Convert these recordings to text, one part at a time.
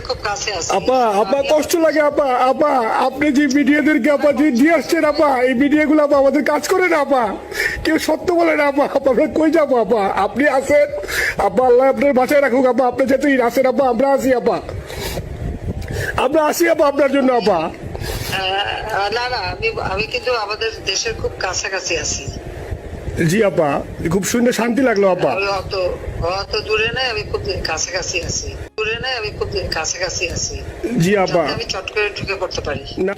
খুব কাছে আছে আপা আপা কষ্ট লাগে আপা আপা আপনি যে মিডিয়াদেরকে আপা যে দিয়ে আসছেন আপা এই মিডিয়াগুলো আপা আমাদের কাজ করে না আপা কেউ সত্য বলে না আপা আপা আমরা কই যাবো আপা আপনি আছেন আপা আল্লাহ আপনার বাঁচায় রাখুক আপা আপনি যেতেই আছেন আপা আমরা আসি আপা আমরা আসি আপা আপনার জন্য আপা না না আমি কিন্তু আমাদের দেশের খুব কাছাকাছি আছি। জি আপা খুব শুনে শান্তি লাগলো আপা আমি অত দূরে নাই, আমি খুব কাছাকাছি আছি। আমি খুব কাছাকাছি আছি। জি আপা আমি চট করে ঢুকে পড়তে পারি। না,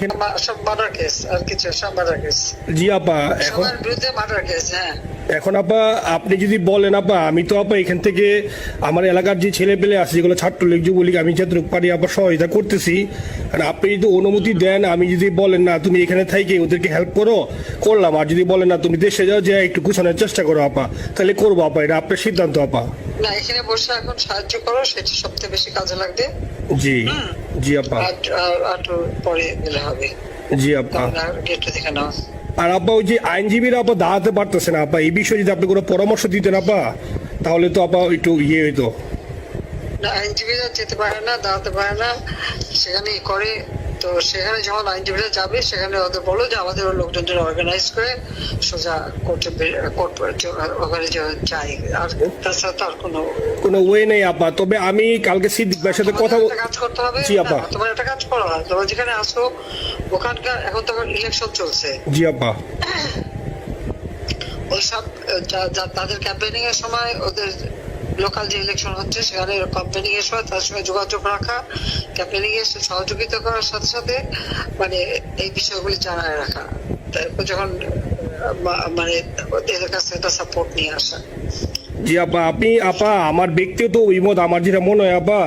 সব মার্ডার কেস আর কিছু, সব মার্ডার কেস। জি আপা এখন সবার বিরুদ্ধে মার্ডার কেস। হ্যাঁ এখন আপা আপনি যদি বলেন আপা আমি তো আপা এখান থেকে আমার এলাকার যে ছেলে পেলে আছে যেগুলো ছাত্রলীগ যুবলীগ আমি যতটুকু পারি আপা সহায়তা করতেছি। আর আপনি যদি অনুমতি দেন আমি যদি বলেন না তুমি এখানে থাইকে ওদেরকে হেল্প করো করলাম, আর যদি বলেন না তুমি দেশে যাও যে একটু গুছানোর চেষ্টা করো আপা তাহলে করবো আপা, এটা আপনার সিদ্ধান্ত আপা। না, এখানে বসে এখন সাহায্য করো, সেটা সবচেয়ে বেশি কাজে লাগবে। জি জি আপা আর পরে গেলে হবে। জি আপা গেট দেখে নাও। আর আপা ওই যে আইনজীবীরা আপা দাঁড়াতে পারতেছে না আপা, এই বিষয়ে যদি আপনি কোনো পরামর্শ দিতেন আপা তাহলে তো আপা একটু ইয়ে হইতো। না, আইনজীবীরা যেতে পারে না, দাঁড়াতে পারে না, সেখানে করে। তো সেখানে যখন আইনজীবীরা যাবে সেখানে ওদের বলো যে আমাদের লোকজনদের অর্গানাইজ করে সোজা কোর্ট ওখানে যাই। আর তাছাড়া তো আর কোনো ওয়ে নেই আপা। তবে আমি কালকে সিদ্দিক ভাইয়ের সাথে কথা কাজ করতে হবে। জি আপা। তোমার একটা কাজ করো, তোমরা যেখানে আসো ওখানকার এখন তো ইলেকশন চলছে। জি আপা ওইসব তাদের ক্যাম্পেনিং এর সময় ওদের লোকাল যে ইলেকশন হচ্ছে সেখানে ক্যাম্পেনিং এর সময় তার সঙ্গে যোগাযোগ রাখা, ক্যাম্পেনিং এর সহযোগিতা করার সাথে সাথে মানে এই বিষয়গুলি জানায় রাখা, তারপর যখন মানে ওদের কাছে একটা সাপোর্ট নিয়ে আসা। জি আপা আপনি আপা আমার ব্যক্তিগত মত আমার যেটা মনে হয় আপা,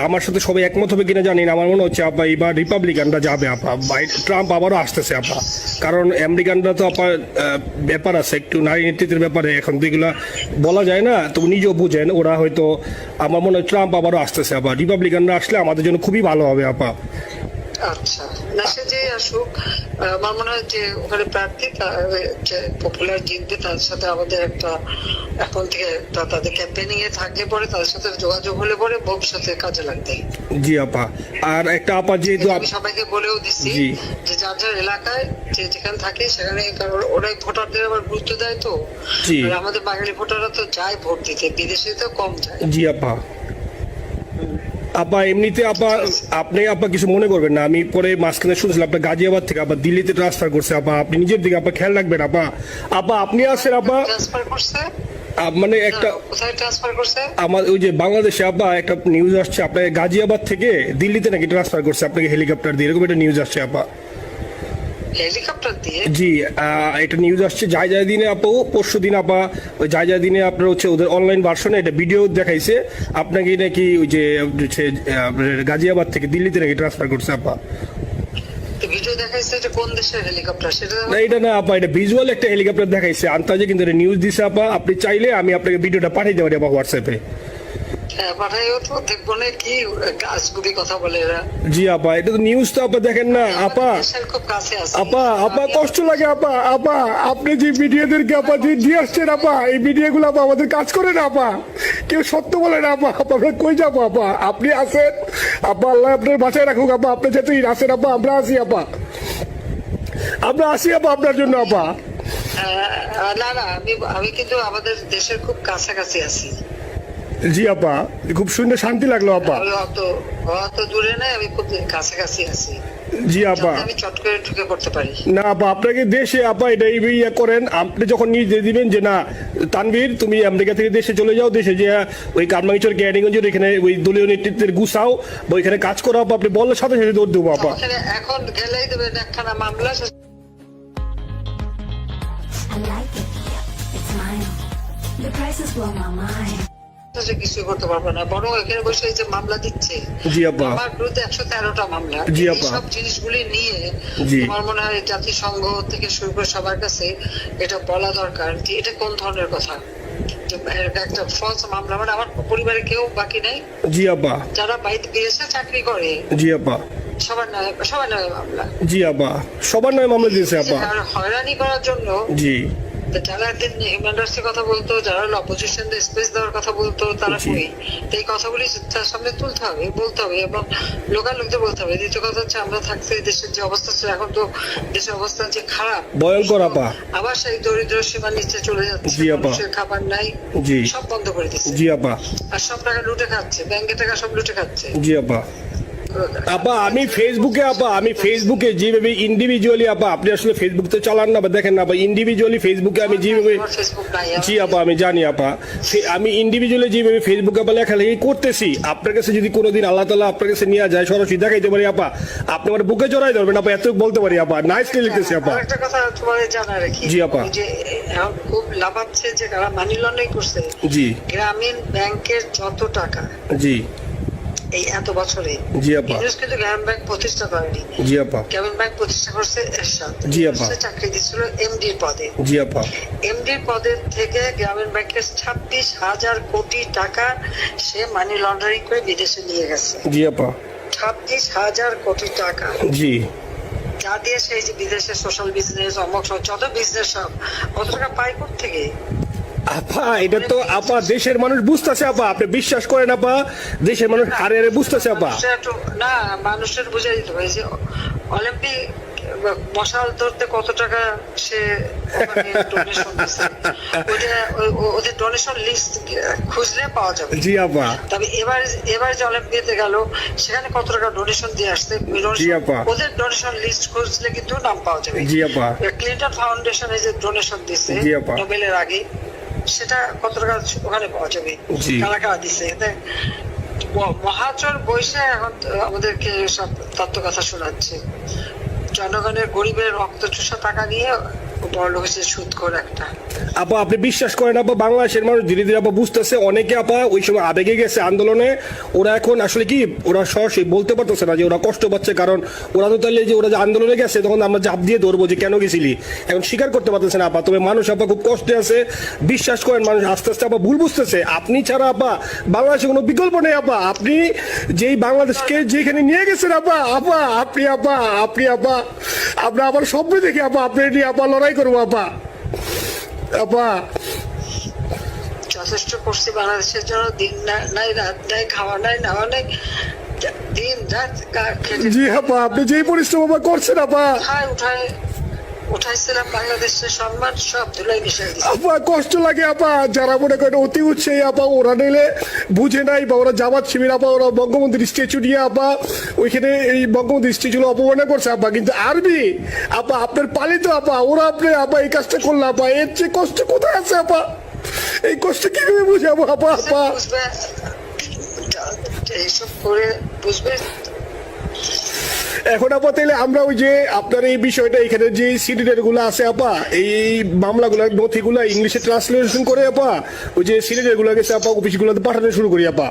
আমার সাথে সবাই একমত হবে কিনা জানি না, আমার মনে হচ্ছে আপা এবার রিপাবলিকানরা যাবে আপা, ট্রাম্প আবারও আসতেছে আপা। কারণ আমেরিকানরা তো আপা ব্যাপার আছে একটু নারী নেতৃত্বের ব্যাপারে, এখন তো এগুলা বলা যায় না, তো নিজেও বুঝেন ওরা হয়তো, আমার মনে হয় ট্রাম্প আবারও আসতেছে আপা, রিপাবলিকানরা আসলে আমাদের জন্য খুবই ভালো হবে আপা। আচ্ছা, না সে যে আসুক, আমার মনে হয় যে ওখানে প্রার্থী যে পপুলার জিতবে তার সাথে আমাদের একটা এখন থেকে তাদের ক্যাম্পেনিং এ থাকলে পরে তাদের সাথে যোগাযোগ হলে পরে ভবিষ্যতে কাজে লাগবে। জি আপা আর একটা আপা যেহেতু আমি সবাইকে বলেও দিচ্ছি যে যার যার এলাকায় যে যেখানে থাকে সেখানে, কারণ ওরাই ভোটারদের আবার গুরুত্ব দেয়। তো আমাদের বাঙালি ভোটাররা তো যায় ভোট দিতে, বিদেশে তো কম যায়। জি আপা আপা এমনিতে আপা আপনি আপা কিছু মনে করবেন না, আমি পরে মাঝখানে শুনছিলাম আপনার গাজিয়াবাদ থেকে আপা দিল্লিতে ট্রান্সফার করছে আপা, আপনি নিজের দিকে আপা খেয়াল রাখবেন আপা। আপা আপনি আসেন আপা, ট্রান্সফার করছে মানে একটা কোথায় ট্রান্সফার করছে আমার ওই যে বাংলাদেশে আপা একটা নিউজ আসছে আপনার গাজিয়াবাদ থেকে দিল্লিতে নাকি ট্রান্সফার করছে আপনাকে হেলিকপ্টার দিয়ে, এরকম একটা নিউজ আসছে আপা। হেলিকপ্টার দিয়ে? জি এটা নিউজ আসছে যায় দিনে আপু, পরশু দিন আপা ওই যায় দিনে আপনার হচ্ছে ওদের অনলাইন ভার্সনে এটা ভিডিও দেখাইছে আপনাকে নাকি ওই যে গাজিয়াবাদ থেকে দিল্লিতে নাকি ট্রান্সফার করছে আপা। ভিডিও দেখাইছে যে কোন দেশের হেলিকপ্টার সেটা না এটা না আপা, এটা ভিজুয়াল একটা হেলিকপ্টার দেখাইছে আন্তাজে, কিন্তু এটা নিউজ দিছে আপা, আপনি চাইলে আমি আপনাকে ভিডিওটা পাঠিয়ে দেবো আপা হোয়াটসঅ্যাপে। পাঠাইও তো, দেখবো না কি গাছগুলি কথা বলে এরা। জি আপা এটা তো নিউজ তো আপা দেখেন না আপা খুব কাছে আছে আপা আপা কষ্ট লাগে আপা আপা আপনি যে মিডিয়াদেরকে আপা যে দিয়ে আসছেন আপা এই মিডিয়াগুলো আপা আমাদের কাজ করে না আপা কেউ সত্য বলে না আপা আপা আমরা কই যাবো আপা আপনি আছেন আপা আল্লাহ আপনার বাঁচায় রাখুক আপা আপনি যেতেই আছেন আপা আমরা আসি আপা আমরা আসি আপা আপনার জন্য আপা। না না আমি কিন্তু আমাদের দেশের খুব কাছাকাছি আছি। জি আপা খুব শুনে শান্তি লাগলো আপা। অত দূরে নাই, আমি খুব কাছাকাছি আছি। জি আপা আমি চট করে ঢুকে পড়তে পারি না আপা আপনাকে দেশে আপা এটা ইয়ে করেন, আপনি যখন নিয়ে দিবেন যে না তানভীর তুমি আমেরিকা থেকে দেশে চলে যাও, দেশে যে ওই কারমাঙ্গিচর গ্যাডিগঞ্জের এখানে ওই দলীয় নেতৃত্বের গুছাও বা ওইখানে কাজ করো আপা, আপনি বললে সাথে সাথে দৌড় দেবো আপা। এখন গেলেই দেবেন একখানা মামলা। কিছু করতে পারবো না, বরং এখানে বসে যে মামলা দিচ্ছে জি আপা আমার বিরুদ্ধে 113টা মামলা। জি আপা সব জিনিসগুলি নিয়ে আমার মনে হয় জাতিসংঘ থেকে শুরু করে সবার কাছে এটা বলা দরকার যে এটা কোন ধরনের কথা, একটা ফলস মামলা। মানে আমার পরিবারে কেউ বাকি নাই। জি আপা যারা বাইরে বিদেশে চাকরি করে জি আপা সবার নামে মামলা। জি আপা সবার নামে মামলা দিয়েছে আপা। হয়রানি করার জন্য জি তো যারা একদিন হিউম্যান রাইটস এর কথা বলতো, যারা অপোজিশন স্পেস দেওয়ার কথা বলতো, তারা জি। কই? তো এই কথাগুলি তার সামনে তুলতে হবে, বলতে হবে, এবং লোকাল লোকদের বলতে হবে। দ্বিতীয় কথা হচ্ছে, আমরা থাকতে দেশের যে অবস্থা ছিল, এখন তো দেশের অবস্থা যে খারাপ, ভয়ঙ্কর আপা। আবার সেই দরিদ্র সীমার নিচে চলে যাচ্ছে, জি আপা। মানুষের খাবার নাই, জি। সব বন্ধ করে দিচ্ছে, জি আপা। আর সব টাকা লুটে খাচ্ছে, ব্যাংকের টাকা সব লুটে খাচ্ছে। জি আপা। আপা আমি ফেসবুকে যেভাবে ইন্ডিভিজুয়ালি আপা, আপনি আসলে ফেসবুক তো চালান না বা দেখেন না, বা ইন্ডিভিজুয়ালি ফেসবুকে আমি যেভাবে, আমার ফেসবুক নাই। জি আপা আমি জানি আপা, আমি ইন্ডিভিজুয়ালি যেভাবে ফেসবুকে আপা লেখালেখি করতেছি, আপনার কাছে যদি কোনোদিন আল্লাহ তাআলা আপনার কাছে নিয়ে যায়, সরাসরি দেখাইতে পারি আপা, আপনি আমার বুকে জড়াই ধরবেন আপা, এত বলতে পারি আপা। নাইসলি লিখতেছি আপা। একটা কথা তোমাদের জানা রাখি, জি আপা। যে এখন খুব লাভাচ্ছে যে কারা মানি লন্ডারিং করছে, জি। গ্রামীণ ব্যাংকের যত টাকা জি। এই এত বছরে, জি আপা। ইউনুস কিন্তু গ্রামীণ ব্যাংক প্রতিষ্ঠা করেনি। জি আপা। গ্রামীণ ব্যাংক প্রতিষ্ঠা করছে এরশাদ। জি আপা। সে চাকরি দিচ্ছিল এমডির পদে। জি আপা। এমডির পদের থেকে গ্রামীণ ব্যাংকের 26,000 কোটি টাকা সে মানি লন্ডারিং করে বিদেশে নিয়ে গেছে। জি আপা। 26,000 কোটি টাকা, জি। যা দিয়ে সেই যে বিদেশে সোশ্যাল বিজনেস, অমক সব যত বিজনেস, সব কত টাকা পায় থেকে। আপা এটা তো আপা দেশের মানুষ বুঝতেছে আপা, আপনি বিশ্বাস করেন আপা, দেশের মানুষ হারে হারে বুঝতেছে আপা। না, মানুষের বুঝে দিতে হবে যে অলিম্পিক মশাল ধরতে কত টাকা সে ডোনেশন দিচ্ছে, ওদের ডোনেশন লিস্ট খুঁজলে পাওয়া যাবে। জি আপা। তবে এবার যে অলিম্পিয়াতে গেল, সেখানে কত টাকা ডোনেশন দিয়ে আসছে, জি আপা। ওদের ডোনেশন লিস্ট খুঁজলে কিন্তু নাম পাওয়া যাবে। জি আপা। ক্লিন্টন ফাউন্ডেশনে যে ডোনেশন দিচ্ছে জি আপা। নোবেলের আগে, সেটা কত টাকা ওখানে পাওয়া যাবে, জি। কারা কারা দিচ্ছে। মহাচর বৈশে এখন আমাদেরকে সব তত্ত্ব কথা শোনাচ্ছে, জনগণের গরিবের রক্ত চুষা টাকা নিয়ে বড় লোক হচ্ছে সুদখোর একটা। আপা আপনি বিশ্বাস করেন আপা, বাংলাদেশের মানুষ ধীরে ধীরে আপা বুঝতেছে, অনেকে আপা ওই সময় আবেগে গেছে আন্দোলনে, ওরা এখন আসলে কি, ওরা সরাসরি বলতে পারতেছে না যে ওরা কষ্ট পাচ্ছে, কারণ ওরা তো তাহলে যে ওরা যে আন্দোলনে গেছে, তখন আমরা চাপ দিয়ে ধরবো যে কেন গেছিলি, এখন স্বীকার করতে পারতেছে না আপা। তবে মানুষ আপা খুব কষ্টে আছে, বিশ্বাস করেন, মানুষ আস্তে আস্তে আপা ভুল বুঝতেছে। আপনি ছাড়া আপা বাংলাদেশে কোনো বিকল্প নেই আপা, আপনি যেই বাংলাদেশকে যেখানে নিয়ে গেছেন আপা, আপনি আমরা আবার স্বপ্ন দেখি আপা, আপনি নিয়ে আপা লড়াই করবো আপা। আপা যথেষ্ট করছি বাংলাদেশের জন্য, দিন নাই রাত নাই, খাওয়া নাই নাওয়া নাই, দিন রাত খেটে জি আপা, আপনি যেই পরিশ্রম আপা করছেন আপা, উঠাইছিলাম বাংলাদেশের সম্মান সব ধুলাই মিশাই দিচ্ছে। আপা কষ্ট লাগে আপা। যারা মনে করেন অতি উৎসাহী আপা, ওরা নিলে বুঝে নাই, বা ওরা জামাত শিবির আপা, ওরা বঙ্গবন্ধুর স্ট্যাচু নিয়ে আপা ওইখানে এই বঙ্গবন্ধুর স্ট্যাচু অপমাননা করছে আপা, কিন্তু আর্মি আপা আপনার পালিত আপা, ওরা আপনি আপা এই কাজটা করলো আপা, এর চেয়ে কষ্ট কোথায় আছে আপা? এই কষ্ট কিভাবে বুঝাবো আপা? বুঝবে, এইসব করে বুঝবে। এখন আপা তাইলে আমরা ওই যে আপনার এই বিষয়টা, এখানে যে সিডিডের গুলো আছে আপা, এই মামলাগুলো নথিগুলো ইংলিশে ট্রান্সলেশন করে আপা, ওই যে সিডিডের গুলো গেছে আপা, অফিসগুলোতে পাঠানো শুরু করি আপা।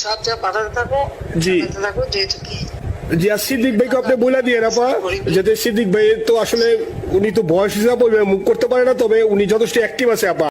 সব যা পাঠাতে থাকো, জি। থাকো, যেহেতু কি জি। আর সিদ্দিক ভাইকে আপনি বলে দিয়ে আপা, যাতে সিদ্দিক ভাই তো আসলে উনি তো বয়স হিসাবে মুখ করতে পারে না, তবে উনি যথেষ্ট অ্যাক্টিভ আছে আপা।